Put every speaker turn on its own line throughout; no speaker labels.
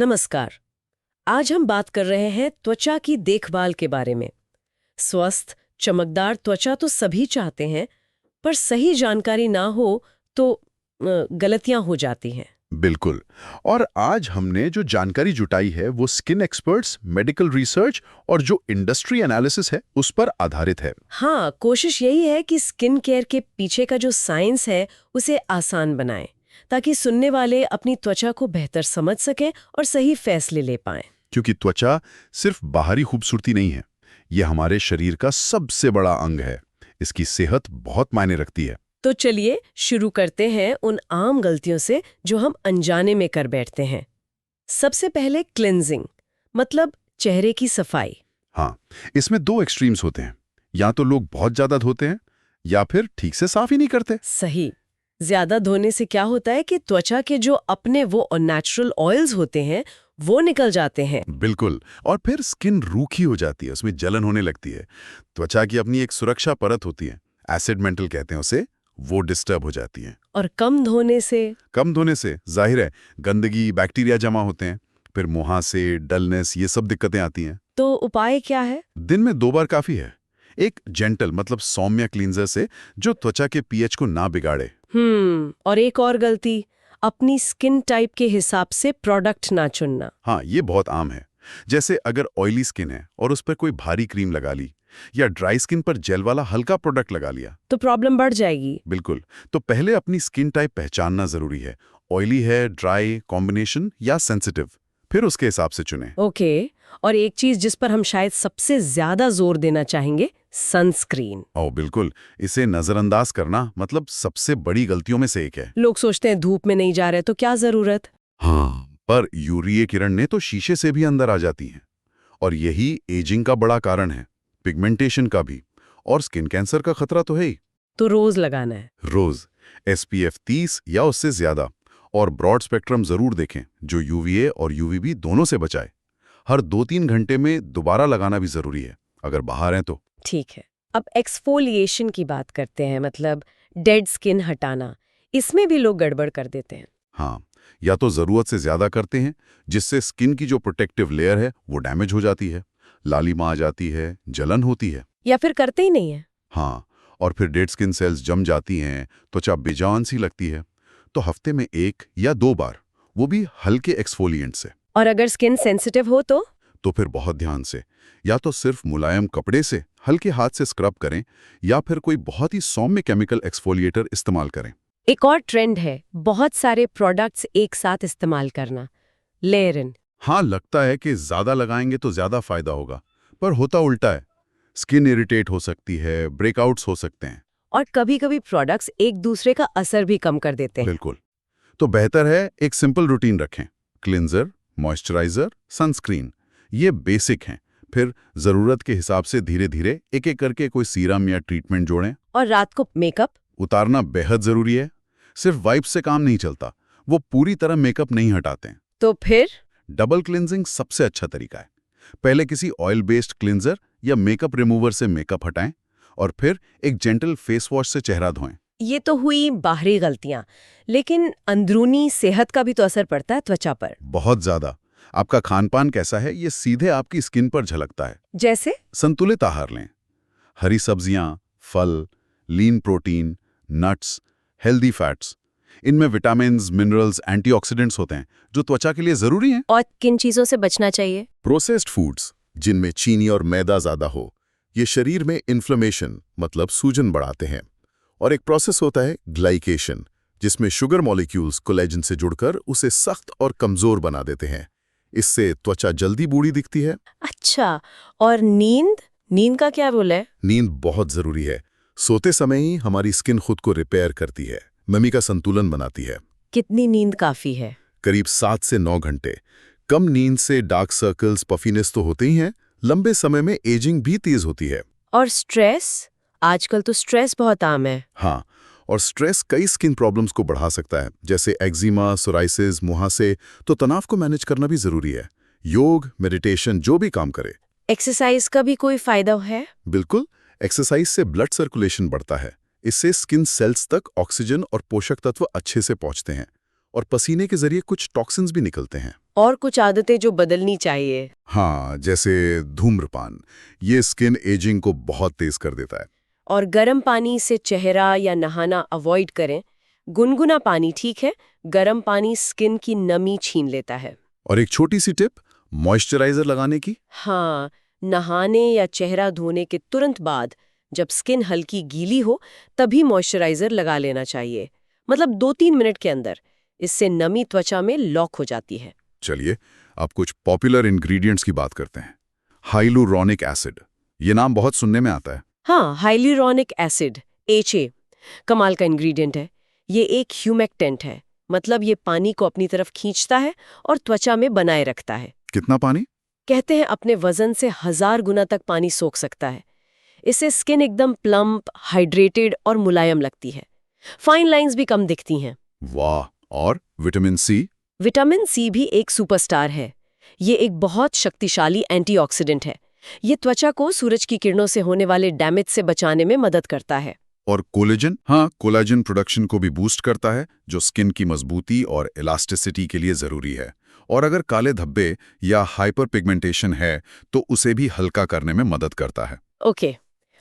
नमस्कार। आज हम बात कर रहे हैं त्वचा की देखभाल के बारे में। स्वस्थ, चमकदार त्वचा तो सभी चाहते हैं, पर सही जानकारी ना हो तो गलतियां हो जाती हैं।
बिल्कुल। और आज हमने जो जानकारी जुटाई है वो स्किन एक्सपर्ट्स, मेडिकल रिसर्च और जो इंडस्ट्री एनालिसिस है उस पर आधारित है।
हाँ, कोशिश यही है कि स्किन केयर के पीछे का जो साइंस है उसे आसान बनाएं, ताकि सुनने वाले अपनी त्वचा को बेहतर समझ सकें और सही फैसले ले पाएं।
क्योंकि त्वचा सिर्फ बाहरी खूबसूरती नहीं है, ये हमारे शरीर का सबसे बड़ा अंग है। इसकी सेहत बहुत मायने रखती है।
तो चलिए शुरू करते हैं उन आम गलतियों से जो हम अनजाने में कर बैठते हैं। सबसे पहले क्लिनजिंग, मतलब चेहरे की सफाई।
हाँ, इसमें दो एक्सट्रीम्स होते हैं। या तो लोग बहुत ज्यादा धोते हैं या फिर ठीक से साफ ही नहीं करते।
सही। ज्यादा धोने से क्या होता है कि त्वचा के जो अपने वो नेचुरल ऑयल्स होते हैं वो निकल जाते हैं।
बिल्कुल। और फिर स्किन रूखी हो जाती है, उसमें जलन होने लगती है। त्वचा की अपनी एक सुरक्षा परत होती है, एसिड मेंटल कहते हैं उसे, वो डिस्टर्ब हो जाती है।
और कम धोने से जाहिर है गंदगी, बैक्टीरिया जमा होते हैं, फिर मुहासे, डलनेस, ये सब दिक्कतें आती हैं। तो उपाय क्या है?
दिन में 2 बार काफी है। एक जेंटल मतलब सौम्य क्लींजर से जो त्वचा के पीएच को ना बिगाड़े।
और एक और गलती, अपनी स्किन टाइप के हिसाब से प्रोडक्ट ना चुनना।
हाँ, ये बहुत आम है। जैसे अगर ऑयली स्किन है और उस पर कोई भारी क्रीम लगा ली, या ड्राई स्किन पर जेल वाला हल्का प्रोडक्ट लगा लिया,
तो प्रॉब्लम बढ़ जाएगी।
बिल्कुल। तो पहले अपनी स्किन टाइप पहचानना जरूरी है। ऑयली है, ड्राई, कॉम्बिनेशन या सेंसिटिव, फिर उसके हिसाब से चुनें।
ओके। और एक चीज जिस पर हम शायद सबसे ज्यादा जोर देना चाहेंगे, सनस्क्रीन।
ओ बिल्कुल, इसे नजरअंदाज करना मतलब सबसे बड़ी गलतियों में से एक है।
लोग सोचते हैं धूप में नहीं जा रहे तो क्या जरूरत।
हाँ, पर यूवीए किरणें तो शीशे से भी अंदर आ जाती हैं। और यही एजिंग का बड़ा कारण है, पिगमेंटेशन का भी, और स्किन कैंसर का खतरा तो है ही।
तो रोज लगाना है।
रोज SPF 30 या उससे ज्यादा, और ब्रॉड स्पेक्ट्रम जरूर देखें जो यूवीए और यूवीबी दोनों से बचाए। हर 2-3 घंटे में दोबारा लगाना भी जरूरी है अगर बाहर हैं तो।
ठीक है। अब एक्सफोलिएशन की बात करते हैं, मतलब डेड स्किन हटाना। इसमें भी लोग गड़बड़ कर देते हैं।
हाँ, या तो जरूरत से ज्यादा करते हैं, जिससे स्किन की जो प्रोटेक्टिव लेयर है वो डैमेज हो जाती है, लालिमा आ जाती है, जलन होती है।
या फिर करते ही नहीं है।
हाँ, और फिर डेड स्किन सेल्स जम जाती हैं, त्वचा बेजान सी लगती है। तो हफ्ते में 1 या 2 बार, वो भी हल्के एक्सफोलिएंट से।
और अगर स्किन सेंसिटिव हो तो
फिर बहुत ध्यान से, या तो सिर्फ मुलायम कपड़े से हल्के हाथ से स्क्रब करें, या फिर कोई बहुत ही सौम्य केमिकल एक्सफोलिएटर इस्तेमाल करें।
एक और ट्रेंड है बहुत सारे प्रोडक्ट्स एक साथ इस्तेमाल करना, लेयर इन।
हाँ, लगता है कि ज्यादा लगाएंगे तो ज्यादा फायदा होगा, पर होता उल्टा है। स्किन इरिटेट हो सकती है, ब्रेकआउट्स हो सकते हैं।
और कभी-कभी प्रोडक्ट्स एक दूसरे का असर भी कम कर देते हैं।
बिल्कुल। तो बेहतर है एक सिंपल रूटीन रखें। क्लिंजर, मॉइस्चराइजर, सनस्क्रीन, ये बेसिक हैं। फिर जरूरत के हिसाब से धीरे धीरे एक-एक करके कोई सीरम या ट्रीटमेंट जोड़ें।
और रात को मेकअप।
उतारना बेहद जरूरी है। सिर्फ वाइप्स से काम नहीं चलता, वो पूरी तरह मेकअप नहीं हटाते हैं।
तो फिर
डबल क्लिंजिंग सबसे अच्छा तरीका है। पहले किसी ऑयल बेस्ड क्लिंजर या मेकअप रिमूवर से मेकअप हटाएं, और फिर एक जेंटल फेस वॉश से चेहरा धोएं।
ये तो हुई बाहरी गलतियां, लेकिन अंदरूनी सेहत का भी तो असर पड़ता है त्वचा पर।
बहुत ज्यादा। आपका खानपान कैसा है ये सीधे आपकी स्किन पर झलकता है।
जैसे
संतुलित आहार लें। हरी सब्जियां, फल, lean protein, nuts, healthy fats. इनमें विटामिन्स, मिनरल्स, एंटीऑक्सीडेंट्स होते हैं जो त्वचा के लिए जरूरी हैं।
और किन चीजों से बचना चाहिए?
प्रोसेस्ड फूड्स, जिनमें चीनी और मैदा ज्यादा हो, ये शरीर में इन्फ्लेमेशन मतलब सूजन बढ़ाते हैं। और एक प्रोसेस होता है ग्लाइकेशन, जिसमें शुगर मॉलिक्यूल्स कोलेजन से जुड़कर उसे सख्त और कमजोर बना देते हैं। इससे त्वचा जल्दी बूढ़ी दिखती है।
अच्छा, और नींद का क्या रोल है?
नींद बहुत जरूरी है। सोते समय ही हमारी स्किन खुद को रिपेयर करती है, नमी का संतुलन बनाती है।
कितनी नींद काफी है?
करीब 7 से 9 घंटे। कम नींद से डार्क सर्कल्स, पफीनेस तो होते ही हैं, लंबे समय में एजिंग भी तेज होती है।
और स्ट्रेस? आजकल तो स्ट्रेस बहुत आम है।
हाँ, और स्ट्रेस कई स्किन प्रॉब्लम्स को बढ़ा सकता है, जैसे एक्जिमा, सोराइसिस, मुहासे। तो तनाव को मैनेज करना भी जरूरी है। योग, मेडिटेशन जो भी काम करे।
एक्सरसाइज का भी कोई फायदा है?
बिल्कुल। एक्सरसाइज से ब्लड सर्कुलेशन बढ़ता है। इससे स्किन सेल्स तक ऑक्सीजन और पोषक तत्व अच्छे से पहुंचते हैं, और पसीने के जरिए कुछ टॉक्सिन्स भी निकलते हैं।
और कुछ आदतें जो बदलनी चाहिए।
हाँ, जैसे धूम्रपान, ये स्किन एजिंग को बहुत तेज कर देता है।
और गर्म पानी से चेहरा या नहाना अवॉइड करें। गुनगुना पानी ठीक है, गर्म पानी स्किन की नमी छीन लेता है।
और एक छोटी सी टिप, मॉइस्चराइजर लगाने की।
हाँ, नहाने या चेहरा धोने के तुरंत बाद जब स्किन हल्की गीली हो तभी मॉइस्चराइजर लगा लेना चाहिए, मतलब 2-3 मिनट के अंदर। इससे नमी त्वचा में लॉक हो जाती है।
चलिए, अब कुछ पॉपुलर इंग्रेडिएंट्स की बात करते हैं। हाइलुरोनिक एसिड, ये नाम बहुत सुनने में आता है।
हाँ, हाइलुरोनिक एसिड HA कमाल का इंग्रेडिएंट है। ये एक ह्यूमेक्टेंट है, मतलब ये पानी को अपनी तरफ खींचता है और त्वचा में बनाए रखता है।
कितना पानी?
कहते हैं अपने वजन से 1000 गुना तक पानी सोख सकता है। इससे स्किन एकदम प्लम्प, हाइड्रेटेड और मुलायम लगती है। फाइन लाइंस भी कम दिखती हैं।
वाह! और विटामिन सी?
विटामिन सी भी एक सुपरस्टार है। ये एक बहुत शक्तिशाली एंटीऑक्सीडेंट है। ये त्वचा को सूरज की किरणों से होने वाले डैमेज से बचाने में मदद करता है।
और कोलेजन? हाँ, कोलेजन प्रोडक्शन को भी बूस्ट करता है, जो स्किन की मजबूती और इलास्टिसिटी के लिए जरूरी है। और अगर काले धब्बे या हाइपर पिगमेंटेशन है तो उसे भी हल्का करने में मदद करता है।
ओके।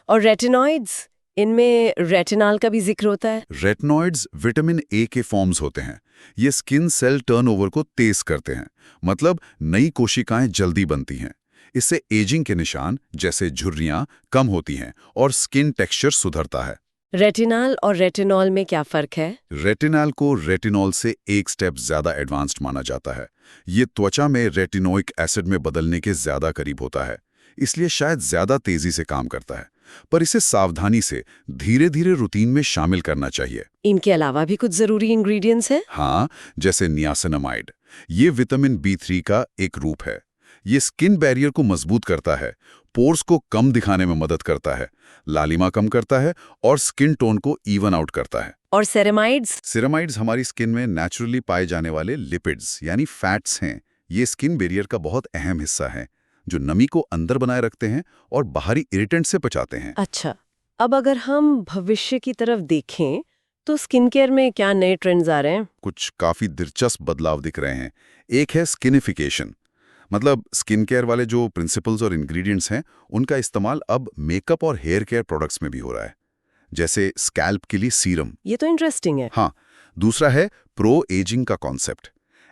और रेटिनॉइड्स, इनमें रेटिनॉल का भी जिक्र होता है।
रेटिनॉइड्स विटामिन ए के फॉर्म्स होते हैं। ये स्किन सेल टर्नओवर को तेज करते हैं, मतलब नई कोशिकाएं जल्दी बनती हैं। इससे एजिंग के निशान जैसे झुर्रियां कम होती हैं और स्किन टेक्सचर सुधरता है।
रेटिनॉल और रेटिनॉल में क्या फर्क है?
रेटिनॉल को रेटिनॉल से एक स्टेप ज्यादा एडवांस्ड माना जाता है। ये त्वचा में रेटिनोइक एसिड में बदलने के ज्यादा करीब होता है, इसलिए शायद ज्यादा तेजी से काम करता है। पर इसे सावधानी से धीरे धीरे रूटीन में शामिल करना चाहिए।
इनके अलावा भी कुछ जरूरी इंग्रेडिएंट्स हैं?
हाँ, जैसे नियासिनामाइड, ये विटामिन B3 का एक रूप है। ये स्किन बैरियर को मजबूत करता है, पोर्स को कम दिखाने में मदद करता है, लालिमा कम करता है और स्किन टोन को इवन आउट करता है।
और सेरेमाइड्स?
सेरेमाइड्स हमारी स्किन में नेचुरली पाए जाने वाले लिपिड्स यानी फैट्स हैं। ये स्किन बैरियर का बहुत अहम हिस्सा है, जो नमी को अंदर बनाए रखते हैं और बाहरी इरिटेंट से बचाते हैं।
अच्छा, अब अगर हम भविष्य की तरफ देखें तो स्किन केयर में क्या नए ट्रेंड्स आ रहे हैं?
कुछ काफी दिलचस्प बदलाव दिख रहे हैं। एक है स्किनिफिकेशन, मतलब स्किन केयर वाले जो प्रिंसिपल्स और इंग्रेडिएंट्स हैं उनका इस्तेमाल अब मेकअप और हेयर केयर प्रोडक्ट्स में भी हो रहा है, जैसे स्कैल्प के लिए सीरम।
ये तो इंटरेस्टिंग है।
हाँ, दूसरा है प्रो एजिंग का कॉन्सेप्ट।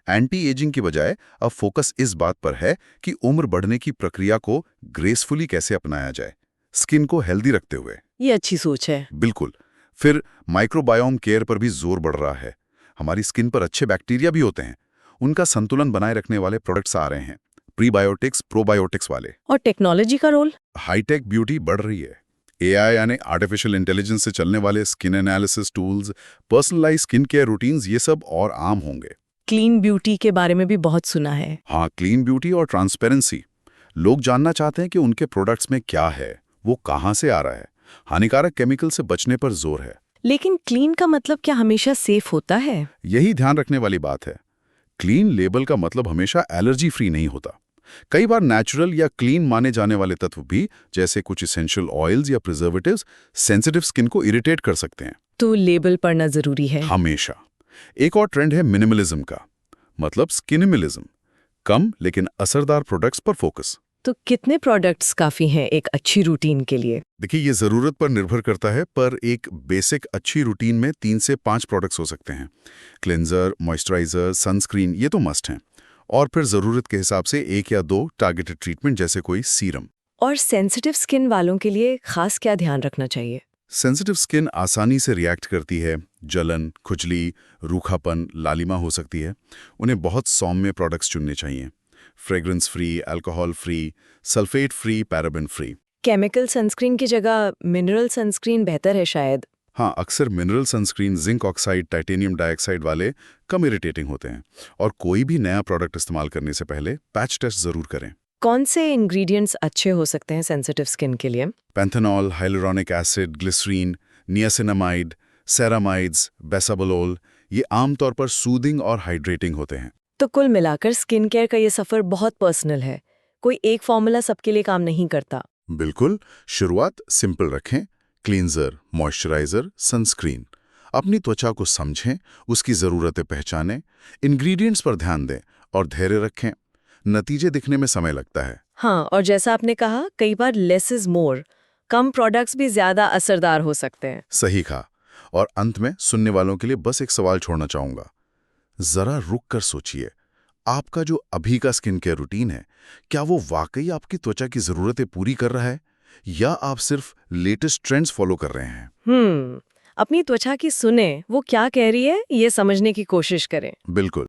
एंटी एजिंग की बजाय अब फोकस इस बात पर है कि उम्र बढ़ने की प्रक्रिया को ग्रेसफुली कैसे अपनाया जाए, स्किन को हेल्दी रखते हुए।
ये अच्छी सोच है।
बिल्कुल। फिर माइक्रोबायोम केयर पर भी जोर बढ़ रहा है। हमारी स्किन पर अच्छे बैक्टीरिया भी होते हैं, उनका संतुलन बनाए रखने वाले प्रोडक्ट्स आ रहे हैं, प्रीबायोटिक्स, प्रोबायोटिक्स वाले।
और टेक्नोलॉजी का रोल?
हाईटेक ब्यूटी बढ़ रही है। AI यानी आर्टिफिशियल इंटेलिजेंस से चलने वाले skin analysis tools, personalise skin care routines, ये सब और आम होंगे।
क्लीन ब्यूटी के बारे में भी बहुत सुना है।
हाँ, क्लीन ब्यूटी और ट्रांसपेरेंसी। लोग जानना चाहते हैं कि उनके प्रोडक्ट्स में क्या है, वो कहाँ से आ रहा है। हानिकारक केमिकल से बचने पर जोर है।
लेकिन क्लीन का मतलब क्या हमेशा सेफ होता है?
यही ध्यान रखने वाली बात है। क्लीन लेबल का मतलब हमेशा एलर्जी फ्री नहीं होता। कई बार नेचुरल या क्लीन माने जाने वाले तत्व भी, जैसे कुछ इसेंशियल ऑयल्स या प्रिजर्वेटिव्स, सेंसिटिव स्किन को इरिटेट कर सकते हैं।
तो लेबल पढ़ना जरूरी है
हमेशा। एक और ट्रेंड है मिनिमलिज्म का, मतलब स्किनिमलिज्म, कम लेकिन असरदार प्रोडक्ट्स पर फोकस।
तो कितने प्रोडक्ट्स काफी हैं एक अच्छी रूटीन के लिए?
देखिए, ये जरूरत पर निर्भर करता है, पर एक बेसिक अच्छी रूटीन में 3 से 5 प्रोडक्ट्स हो सकते हैं। क्लेंजर, मॉइस्चराइजर, सनस्क्रीन, ये तो मस्ट हैं। और फिर जरूरत के हिसाब से 1 या 2 टारगेटेड ट्रीटमेंट, जैसे कोई सीरम।
और सेंसिटिव स्किन वालों के लिए खास क्या ध्यान रखना चाहिए?
सेंसिटिव स्किन आसानी से रिएक्ट करती है, जलन, खुजली, रूखापन, लालिमा हो सकती है। उन्हें बहुत सौम्य प्रोडक्ट्स चुनने चाहिए, fragrance free, alcohol free, sulphate free, paraben free.
Chemical sunscreen की जगह मिनरल सनस्क्रीन बेहतर है शायद।
हाँ, अक्सर mineral sunscreen zinc oxide, titanium dioxide वाले कम इरिटेटिंग होते हैं। और कोई भी नया प्रोडक्ट इस्तेमाल करने से पहले पैच टेस्ट जरूर करें।
कौन से इंग्रेडिएंट्स अच्छे हो सकते हैं सेंसिटिव स्किन के लिए?
Panthenol, hyaluronic acid, glycerin, niacinamide, ceramides, bisabolol, ये आमतौर पर सूदिंग और हाइड्रेटिंग होते हैं।
तो कुल मिलाकर स्किन केयर का ये सफर बहुत पर्सनल है। कोई एक फॉर्मूला सबके लिए काम नहीं करता।
बिल्कुल। शुरुआत सिंपल रखें, क्लींजर, मॉइस्चराइजर, सनस्क्रीन। अपनी त्वचा को समझें, उसकी ज़रूरतें पहचानें, इंग्रेडिएंट्स पर ध्यान दें और धैर्य रखें। नतीजे दिखने में समय लगता है।
हाँ, और जैसा आपने कहा, कई बार लेस इज मोर, कम प्रोडक्ट्स भी ज्यादा असरदार हो सकते हैं।
सही कहा। और अंत में सुनने वालों के लिए बस एक सवाल छोड़ना चाहूंगा। जरा रुक कर सोचिए, आपका जो अभी का स्किन केयर रूटीन है, क्या वो वाकई आपकी त्वचा की जरूरतें पूरी कर रहा है, या आप सिर्फ लेटेस्ट ट्रेंड्स फॉलो कर रहे हैं?
अपनी त्वचा की सुने, वो क्या कह रही है, ये समझने की कोशिश करें।
बिल्कुल।